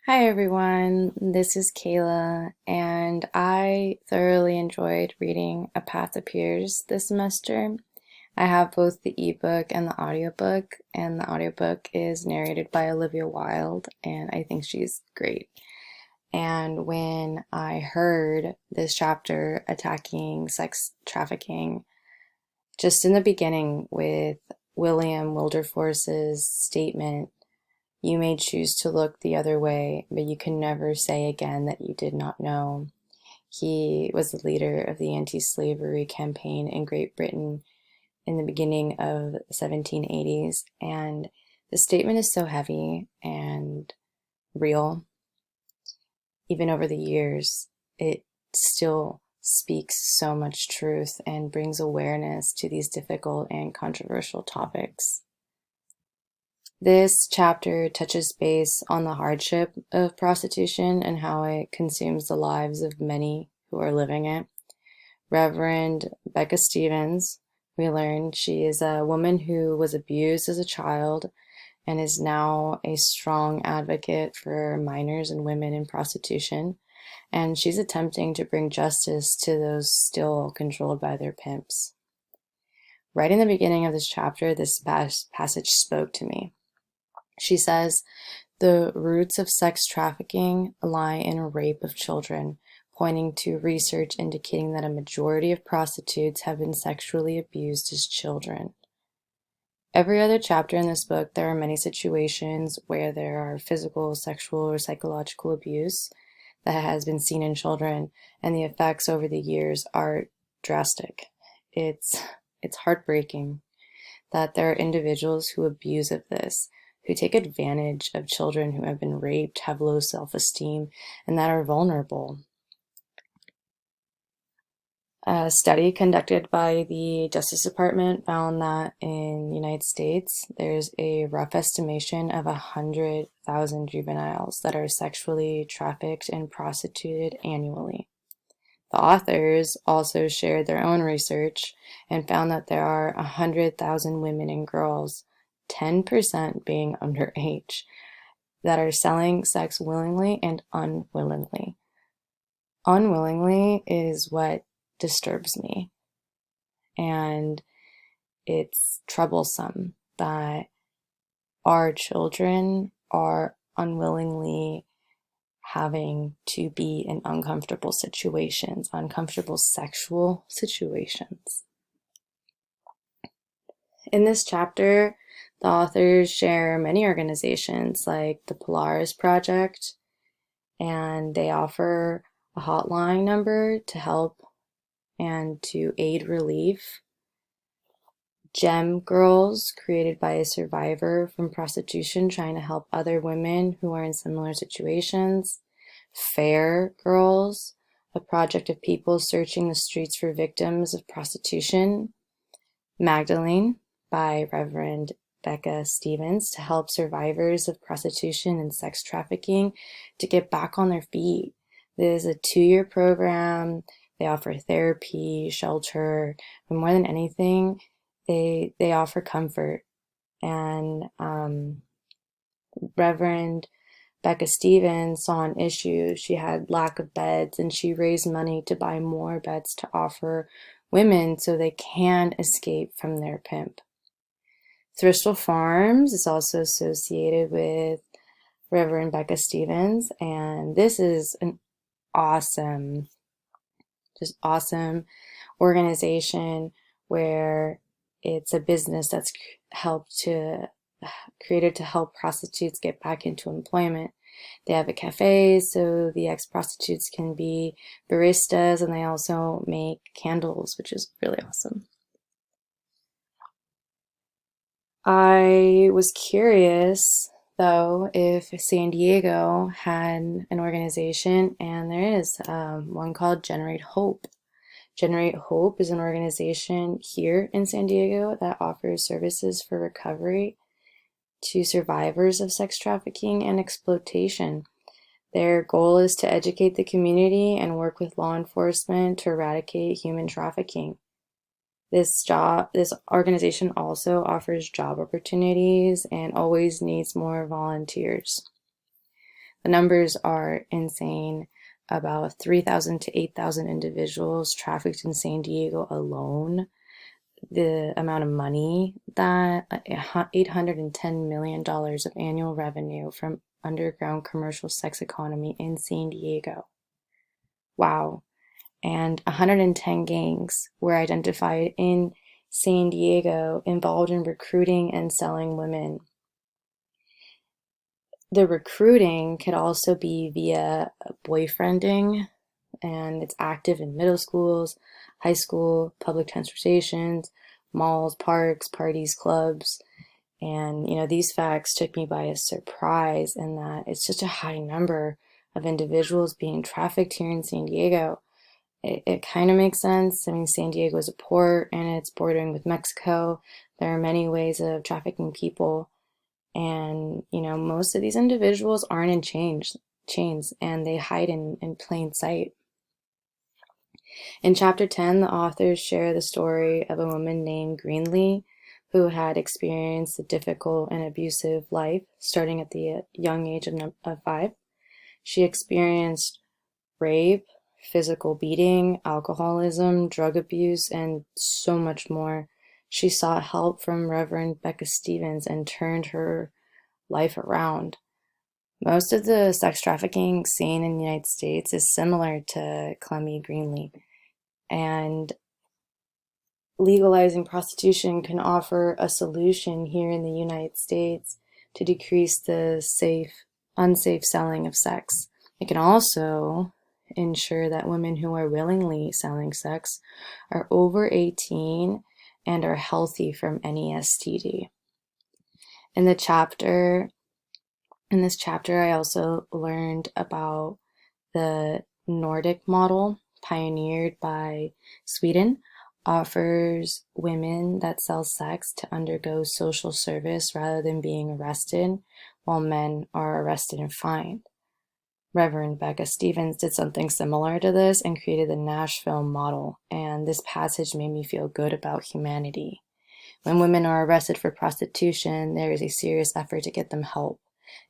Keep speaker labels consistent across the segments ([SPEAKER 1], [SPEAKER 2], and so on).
[SPEAKER 1] Hi everyone, this is Kayla, and I thoroughly enjoyed reading A Path Appears this semester. I have both the ebook and the audiobook, and the audiobook is narrated by Olivia Wilde, and I think she's great. And when I heard this chapter attacking sex trafficking, just in the beginning with William Wilberforce's statement, "You may choose to look the other way, but you can never say again that you did not know." He was the leader of the anti-slavery campaign in Great Britain in the beginning of the 1780s, and the statement is so heavy and real. Even over the years, it still speaks so much truth and brings awareness to these difficult and controversial topics. This chapter touches base on the hardship of prostitution and how it consumes the lives of many who are living it. Reverend Becca Stevens, we learned she is a woman who was abused as a child and is now a strong advocate for minors and women in prostitution. And she's attempting to bring justice to those still controlled by their pimps. Right in the beginning of this chapter, this passage spoke to me. She says, "The roots of sex trafficking lie in rape of children, pointing to research indicating that a majority of prostitutes have been sexually abused as children." Every other chapter in this book, there are many situations where there are physical, sexual, or psychological abuse that has been seen in children, and the effects over the years are drastic. It's heartbreaking that there are individuals who abuse of this, who take advantage of children who have been raped, have low self-esteem, and that are vulnerable. A study conducted by the Justice Department found that in the United States, there's a rough estimation of 100,000 juveniles that are sexually trafficked and prostituted annually. The authors also shared their own research and found that there are 100,000 women and girls, 10% being underage, that are selling sex willingly and unwillingly. Unwillingly is what disturbs me, and it's troublesome that our children are unwillingly having to be in uncomfortable situations, uncomfortable sexual situations. In this chapter, the authors share many organizations like the Polaris Project, and they offer a hotline number to help and to aid relief. Gem Girls, created by a survivor from prostitution trying to help other women who are in similar situations. Fair Girls, a project of people searching the streets for victims of prostitution. Magdalene, by Reverend Becca Stevens, to help survivors of prostitution and sex trafficking to get back on their feet. This is a 2-year program. They offer therapy, shelter, but more than anything, they offer comfort. And Reverend Becca Stevens saw an issue. She had lack of beds, and she raised money to buy more beds to offer women so they can escape from their pimp. Thistle Farms is also associated with Reverend Becca Stevens, and this is an awesome, just awesome organization where it's a business that's created to help prostitutes get back into employment. They have a cafe so the ex-prostitutes can be baristas, and they also make candles, which is really awesome. I was curious, though, if San Diego had an organization, and there is one called Generate Hope. Generate Hope is an organization here in San Diego that offers services for recovery to survivors of sex trafficking and exploitation. Their goal is to educate the community and work with law enforcement to eradicate human trafficking. This organization also offers job opportunities and always needs more volunteers. The numbers are insane. About 3,000 to 8,000 individuals trafficked in San Diego alone. The amount of money that $810 million of annual revenue from underground commercial sex economy in San Diego. Wow. And 110 gangs were identified in San Diego involved in recruiting and selling women. The recruiting could also be via boyfriending, and it's active in middle schools, high school, public transportations, malls, parks, parties, clubs. And, these facts took me by a surprise in that it's such a high number of individuals being trafficked here in San Diego. It kind of makes sense. I mean, San Diego is a port and it's bordering with Mexico. There are many ways of trafficking people. And, most of these individuals aren't in chains and they hide in plain sight. In chapter 10, the authors share the story of a woman named Greenlee who had experienced a difficult and abusive life starting at the young age of 5. She experienced rape, physical beating, alcoholism, drug abuse, and so much more. She sought help from Reverend Becca Stevens and turned her life around. Most of the sex trafficking seen in the United States is similar to Clemmy Greenlee, and legalizing prostitution can offer a solution here in the United States to decrease the unsafe selling of sex. It can also ensure that women who are willingly selling sex are over 18 and are healthy from any STD. In this chapter, I also learned about the Nordic model pioneered by Sweden. Offers women that sell sex to undergo social service rather than being arrested, while men are arrested and fined. Reverend Becca Stevens did something similar to this and created the Nashville model, and this passage made me feel good about humanity. When women are arrested for prostitution, there is a serious effort to get them help.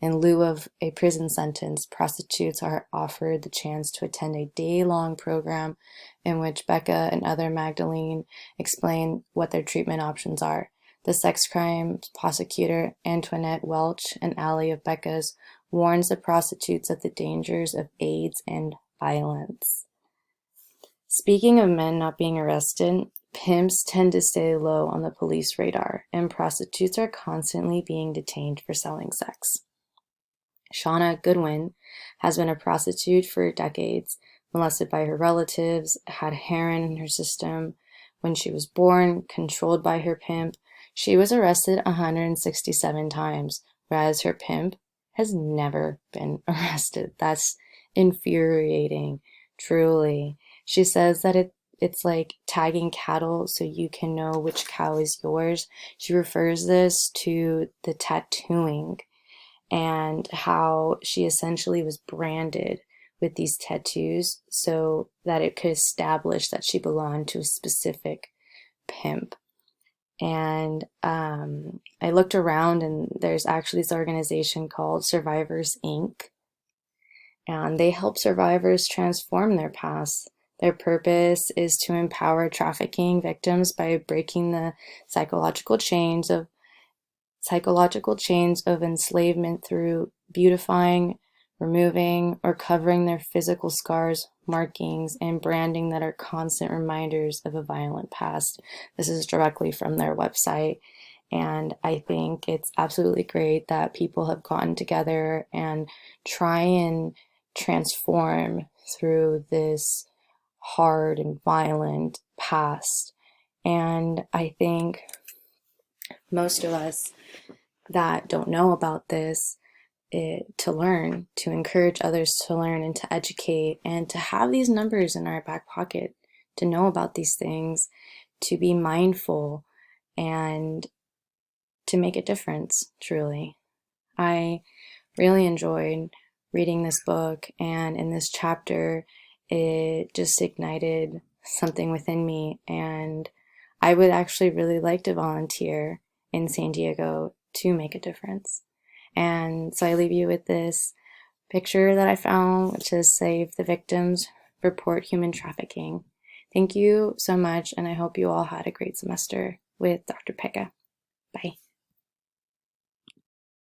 [SPEAKER 1] In lieu of a prison sentence, prostitutes are offered the chance to attend a day-long program in which Becca and other Magdalene explain what their treatment options are. The sex crimes prosecutor Antoinette Welch, an ally of Becca's, warns the prostitutes of the dangers of AIDS and violence. Speaking of men not being arrested, pimps tend to stay low on the police radar, and prostitutes are constantly being detained for selling sex. Shauna Goodwin has been a prostitute for decades, molested by her relatives, had heroin in her system. When she was born, controlled by her pimp, she was arrested 167 times, whereas her pimp has never been arrested. That's infuriating, truly. She says that it's like tagging cattle so you can know which cow is yours. She refers this to the tattooing and how she essentially was branded with these tattoos so that it could establish that she belonged to a specific pimp. And I looked around, and there's actually this organization called Survivors Inc. And they help survivors transform their past. Their purpose is to empower trafficking victims by breaking the psychological chains of enslavement through beautifying, removing, or covering their physical scars, markings, and branding that are constant reminders of a violent past. This is directly from their website, and I think it's absolutely great that people have gotten together and try and transform through this hard and violent past. And I think most of us that don't know about this, to learn, to encourage others to learn and to educate and to have these numbers in our back pocket, to know about these things, to be mindful and to make a difference, truly. I really enjoyed reading this book, and in this chapter, it just ignited something within me, and I would actually really like to volunteer in San Diego to make a difference. And so I leave you with this. picture that I found, which is Save the Victims, Report Human Trafficking. Thank you so much, and I hope you all had a great semester with Dr. Pekka. Bye.